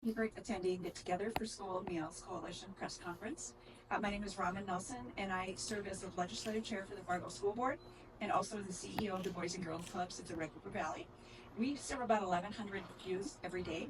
Tony Burke attending the Together for School Meals Coalition press conference. My name is Robin Nelson, and I serve as the legislative chair for the Fargo School Board and also the CEO of the Boys and Girls Clubs of the Red River Valley. We serve about 1,100 youth every day.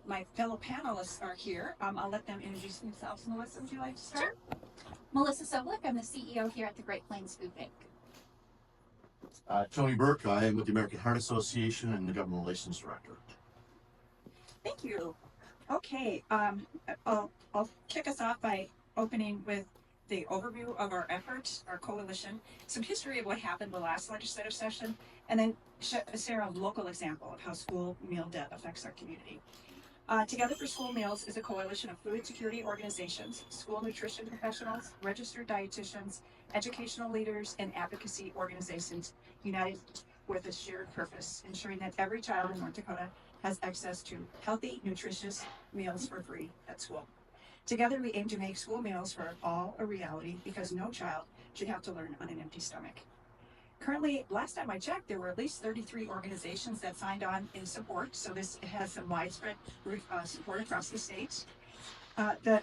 My fellow panelists are here. I'll let them introduce themselves. Melissa, would you like to start? Sure. Melissa Sobolik, I'm the CEO here at the Great Plains Food Bank. Tony Burke, I am with the American Heart Association and the Government Relations Director. Thank you. Okay, I'll kick us off by opening with the overview of our efforts, our coalition, some history of what happened the last legislative session, and then share a local example of how school meal debt affects our community. Together for School Meals is a coalition of food security organizations, school nutrition professionals, registered dietitians, educational leaders, and advocacy organizations united with a shared purpose, ensuring that every child in North Dakota has access to healthy, nutritious meals for free at school. Together, we aim to make school meals for all a reality because no child should have to learn on an empty stomach. Currently, last time I checked, there were at least 33 organizations that signed on in support, so this has some widespread support across the state. The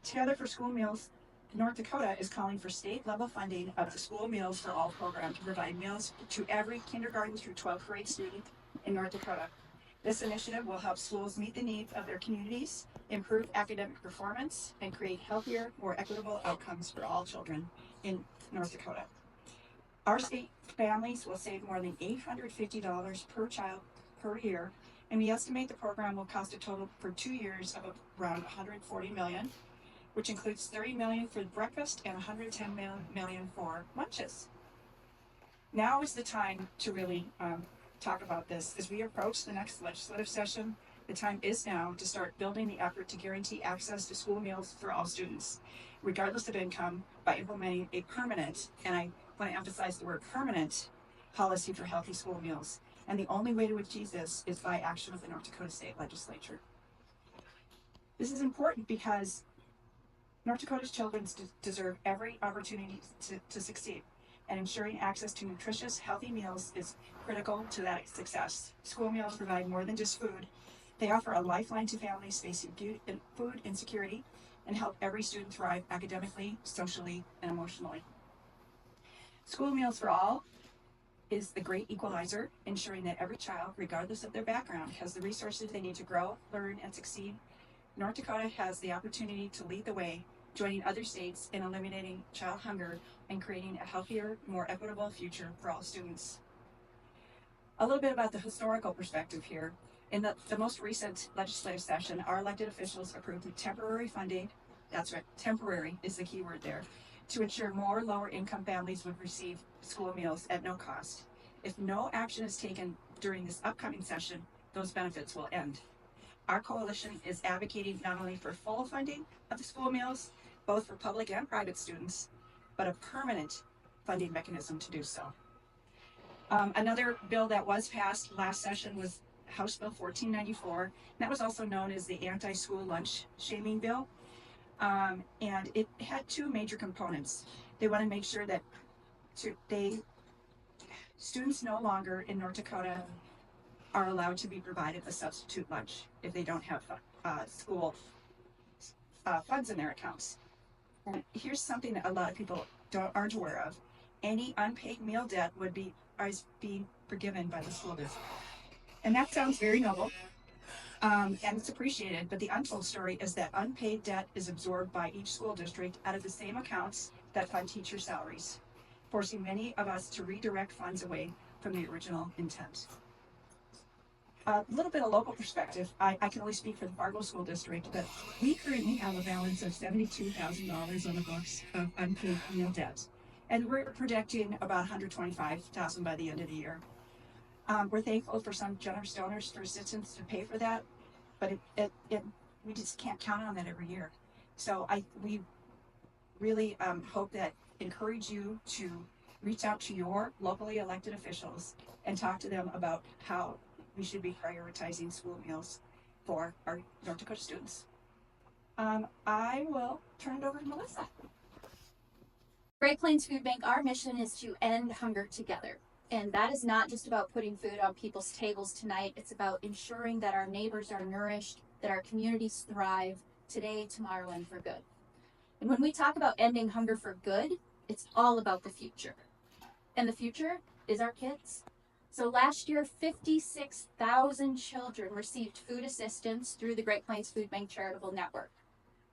Together for School Meals North Dakota is calling for state-level funding of the School Meals for All program to provide meals to every kindergarten through 12th grade student in North Dakota. This initiative will help schools meet the needs of their communities, improve academic performance, and create healthier, more equitable outcomes for all children in North Dakota. Our state families will save more than $850 per child per year, and we estimate the program will cost a total for 2 years of around $140 million, which includes $30 million for breakfast and $110 million for lunches. Now is the time to really talk about this. As we approach the next legislative session, the time is now to start building the effort to guarantee access to school meals for all students, regardless of income, by implementing a permanent, and I want to emphasize the word permanent, policy for healthy school meals. And the only way to achieve this is by action of the North Dakota State Legislature. This is important because North Dakota's children deserve every opportunity to succeed, and ensuring access to nutritious, healthy meals is critical to that success. School meals provide more than just food. They offer a lifeline to families facing food insecurity and help every student thrive academically, socially, and emotionally. School Meals for All is the great equalizer, ensuring that every child, regardless of their background, has the resources they need to grow, learn, and succeed. North Dakota has the opportunity to lead the way, joining other states in eliminating child hunger and creating a healthier, more equitable future for all students. A little bit about the historical perspective here. In the most recent legislative session, our elected officials approved the temporary funding, that's right, temporary is the key word there, to ensure more lower income families would receive school meals at no cost. If no action is taken during this upcoming session, those benefits will end. Our coalition is advocating not only for full funding of the school meals, both for public and private students, but a permanent funding mechanism to do so. Another bill that was passed last session was House Bill 1494, and that was also known as the Anti-School Lunch Shaming Bill. And it had two major components. They want to make sure that students no longer in North Dakota are allowed to be provided a substitute lunch if they don't have school funds in their accounts. And here's something that a lot of people aren't aware of. Any unpaid meal debt is being forgiven by the school district. And that sounds very noble. And it's appreciated, but the untold story is that unpaid debt is absorbed by each school district out of the same accounts that fund teacher salaries, forcing many of us to redirect funds away from the original intent. A little bit of local perspective. I can only speak for the Fargo School District, but we currently have a balance of $72,000 on the books of unpaid meal debt, and we're projecting about $125,000 by the end of the year. We're thankful for some generous donors for assistance to pay for that, but we just can't count on that every year. So we really hope that encourage you to reach out to your locally elected officials and talk to them about how we should be prioritizing school meals for our North Dakota students. I will turn it over to Melissa. Great Plains Food Bank, our mission is to end hunger together. And that is not just about putting food on people's tables tonight. It's about ensuring that our neighbors are nourished, that our communities thrive today, tomorrow, and for good. And when we talk about ending hunger for good, it's all about the future. And the future is our kids. So last year, 56,000 children received food assistance through the Great Plains Food Bank Charitable Network.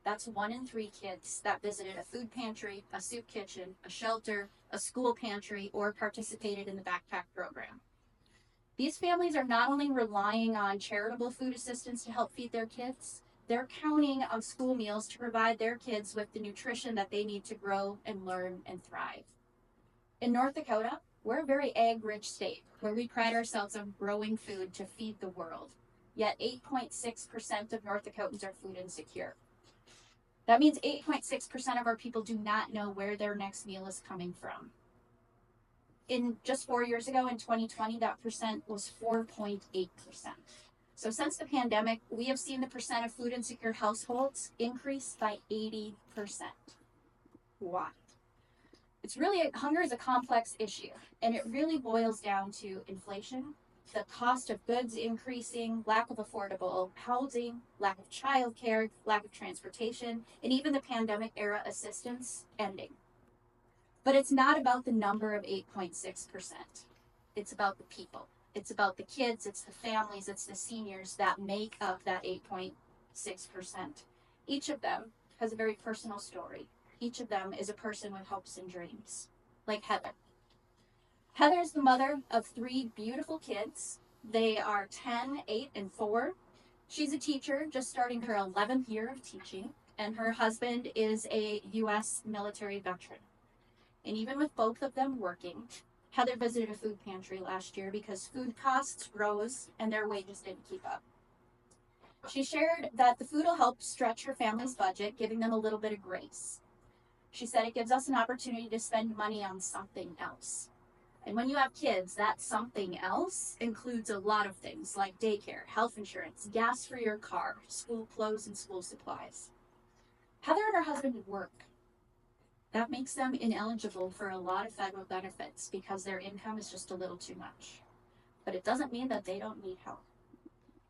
That's 1 in 3 kids that visited a food pantry, a soup kitchen, a shelter, a school pantry, or participated in the backpack program. These families are not only relying on charitable food assistance to help feed their kids, they're counting on school meals to provide their kids with the nutrition that they need to grow and learn and thrive. In North Dakota, we're a very ag-rich state where we pride ourselves on growing food to feed the world. Yet 8.6% of North Dakotans are food insecure. That means 8.6% of our people do not know where their next meal is coming from. In just 4 years ago, in 2020, that percent was 4.8%. So since the pandemic, we have seen the percent of food insecure households increase by 80%. Why? Hunger is a complex issue, and it really boils down to inflation, the cost of goods increasing, lack of affordable housing, lack of childcare, lack of transportation, and even the pandemic era assistance ending. But it's not about the number of 8.6%. It's about the people. It's about the kids, it's the families, it's the seniors that make up that 8.6%. Each of them has a very personal story. Each of them is a person with hopes and dreams, like Heather. Heather is the mother of 3 beautiful kids. They are 10, 8, and 4. She's a teacher, just starting her 11th year of teaching, and her husband is a U.S. military veteran. And even with both of them working, Heather visited a food pantry last year because food costs rose and their wages didn't keep up. She shared that the food will help stretch her family's budget, giving them a little bit of grace. She said it gives us an opportunity to spend money on something else. And when you have kids, that something else includes a lot of things like daycare, health insurance, gas for your car, school clothes, and school supplies. Heather and her husband work. That makes them ineligible for a lot of federal benefits because their income is just a little too much. But it doesn't mean that they don't need help.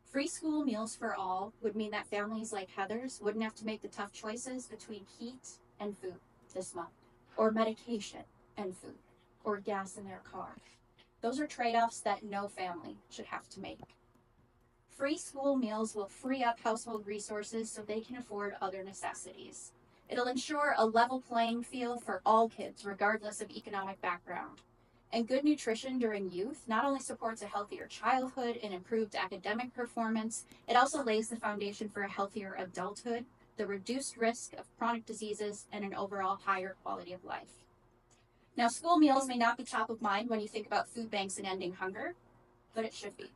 Free school meals for all would mean that families like Heather's wouldn't have to make the tough choices between heat and food this month, or medication and food, or gas in their car. Those are trade-offs that no family should have to make. Free school meals will free up household resources so they can afford other necessities. It'll ensure a level playing field for all kids, regardless of economic background. And good nutrition during youth not only supports a healthier childhood and improved academic performance, it also lays the foundation for a healthier adulthood, the reduced risk of chronic diseases, and an overall higher quality of life. Now, school meals may not be top of mind when you think about food banks and ending hunger, but it should be.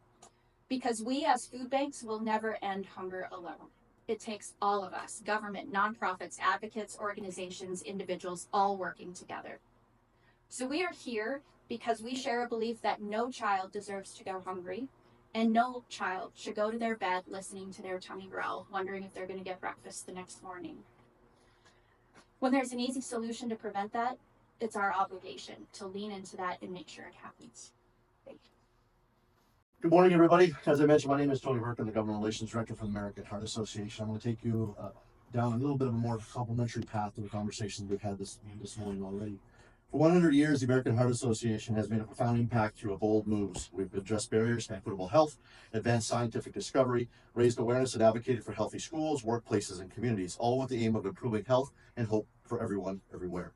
Because we as food banks will never end hunger alone. It takes all of us, government, nonprofits, advocates, organizations, individuals, all working together. So we are here because we share a belief that no child deserves to go hungry, and no child should go to their bed listening to their tummy growl, wondering if they're going to get breakfast the next morning. When there's an easy solution to prevent that, it's our obligation to lean into that and make sure it happens. Thank you. Good morning, everybody. As I mentioned, my name is Tony Burke. I'm the Government Relations Director for the American Heart Association. I'm going to take you down a little bit of a more complimentary path to the conversations we've had this morning already. For 100 years, the American Heart Association has made a profound impact through bold moves. We've addressed barriers to equitable health, advanced scientific discovery, raised awareness, and advocated for healthy schools, workplaces, and communities, all with the aim of improving health and hope for everyone, everywhere.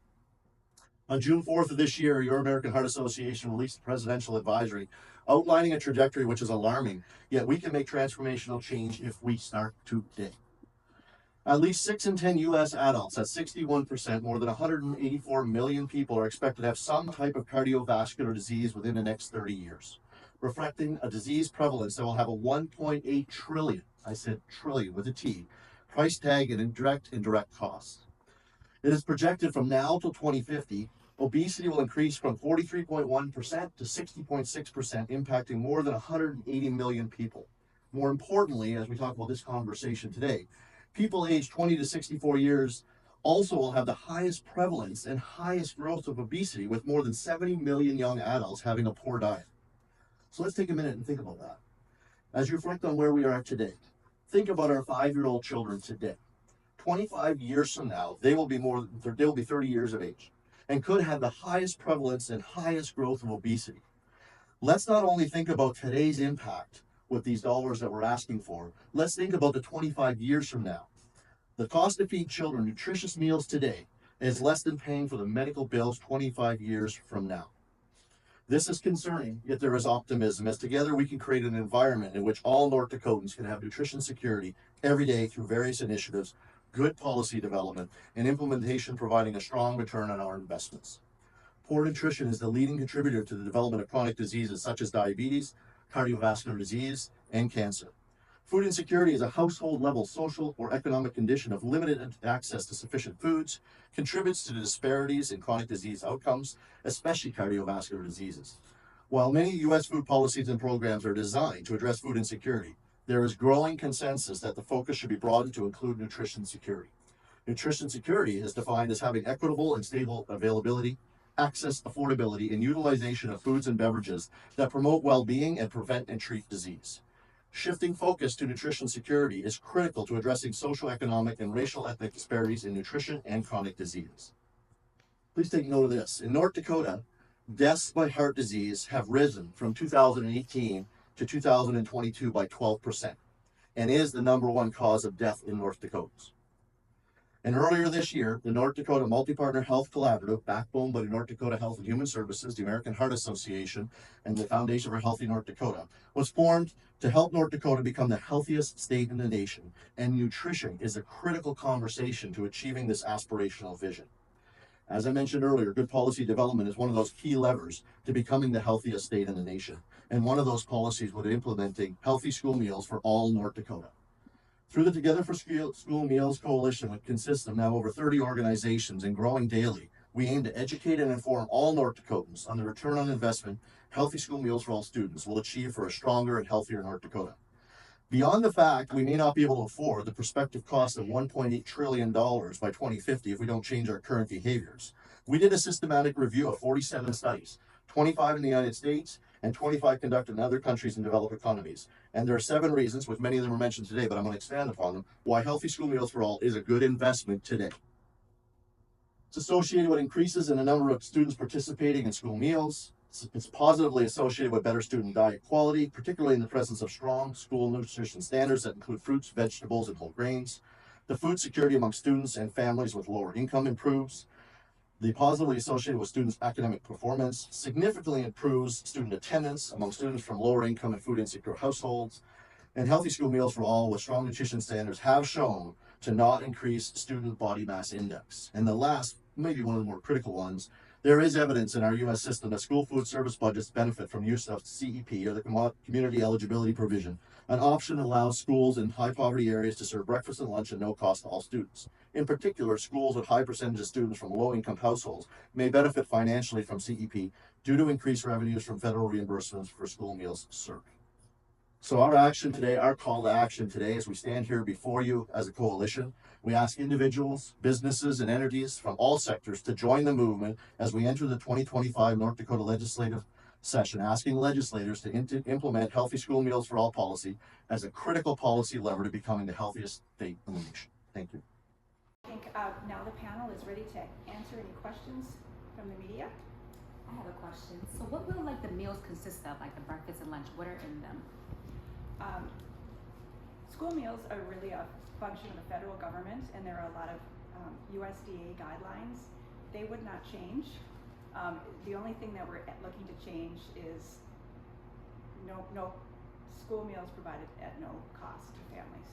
On June 4th of this year, your American Heart Association released a presidential advisory outlining a trajectory which is alarming, yet we can make transformational change if we start today. At least 6 in 10 U.S. adults, that's 61%, more than 184 million people, are expected to have some type of cardiovascular disease within the next 30 years, reflecting a disease prevalence that will have a 1.8 trillion, I said trillion with a T, price tag and indirect costs. It is projected from now till 2050, obesity will increase from 43.1% to 60.6%, impacting more than 180 million people. More importantly, as we talk about this conversation today, people aged 20 to 64 years also will have the highest prevalence and highest growth of obesity, with more than 70 million young adults having a poor diet. So let's take a minute and think about that. As you reflect on where we are at today, Think about our 5-year-old children today. 25 years from now, they will be 30 years of age and could have the highest prevalence and highest growth of obesity. Let's not only think about today's impact with these dollars that we're asking for, let's think about the 25 years from now. The cost to feed children nutritious meals today is less than paying for the medical bills 25 years from now. This is concerning, yet there is optimism, as together we can create an environment in which all North Dakotans can have nutrition security every day through various initiatives, good policy development, and implementation providing a strong return on our investments. Poor nutrition is the leading contributor to the development of chronic diseases such as diabetes, cardiovascular disease, and cancer. Food insecurity is a household-level social or economic condition of limited access to sufficient foods, contributes to the disparities in chronic disease outcomes, especially cardiovascular diseases. While many U.S. food policies and programs are designed to address food insecurity, there is growing consensus that the focus should be broadened to include nutrition security. Nutrition security is defined as having equitable and stable availability, access, affordability, and utilization of foods and beverages that promote well-being and prevent and treat disease. Shifting focus to nutrition security is critical to addressing social, economic, and racial ethnic disparities in nutrition and chronic diseases. Please take note of this. In North Dakota, deaths by heart disease have risen from 2018 to 2022 by 12% and is the #1 cause of death in North Dakotans. And earlier this year, the North Dakota Multi-Partner Health Collaborative, backboned by the North Dakota Health and Human Services, the American Heart Association, and the Foundation for Healthy North Dakota, was formed to help North Dakota become the healthiest state in the nation, and nutrition is a critical conversation to achieving this aspirational vision. As I mentioned earlier, good policy development is one of those key levers to becoming the healthiest state in the nation, and one of those policies would be implementing healthy school meals for all North Dakota. Through the Together for School Meals Coalition, which consists of now over 30 organizations and growing daily, we aim to educate and inform all North Dakotans on the return on investment healthy school meals for all students will achieve for a stronger and healthier North Dakota. Beyond the fact we may not be able to afford the prospective cost of $1.8 trillion by 2050 if we don't change our current behaviors, we did a systematic review of 47 studies, 25 in the United States and 25 conducted in other countries and developed economies. And there are 7 reasons, with many of them were mentioned today, but I'm going to expand upon them, why healthy school meals for all is a good investment today. It's associated with increases in the number of students participating in school meals. It's positively associated with better student diet quality, particularly in the presence of strong school nutrition standards that include fruits, vegetables, and whole grains. The food security among students and families with lower income improves. The positively associated with students' academic performance significantly improves student attendance among students from lower income and food insecure households. And healthy school meals for all with strong nutrition standards have shown to not increase student body mass index. And the last, maybe one of the more critical ones, there is evidence in our U.S. system that school food service budgets benefit from use of CEP, or the Community Eligibility Provision, an option that allows schools in high poverty areas to serve breakfast and lunch at no cost to all students. In particular, schools with high percentage of students from low-income households may benefit financially from CEP due to increased revenues from federal reimbursements for school meals served. So our action today, our call to action today, as we stand here before you as a coalition, we ask individuals, businesses, and entities from all sectors to join the movement as we enter the 2025 North Dakota legislative session, asking legislators to implement healthy school meals for all policy as a critical policy lever to becoming the healthiest state in the nation. Thank you. I think now the panel is ready to answer any questions from the media. I have a question. So what will the meals consist of, like the breakfast and lunch? What are in them? School meals are really a function of the federal government, and there are a lot of USDA guidelines. They would not change. The only thing that we're looking to change is no school meals provided at no cost to families.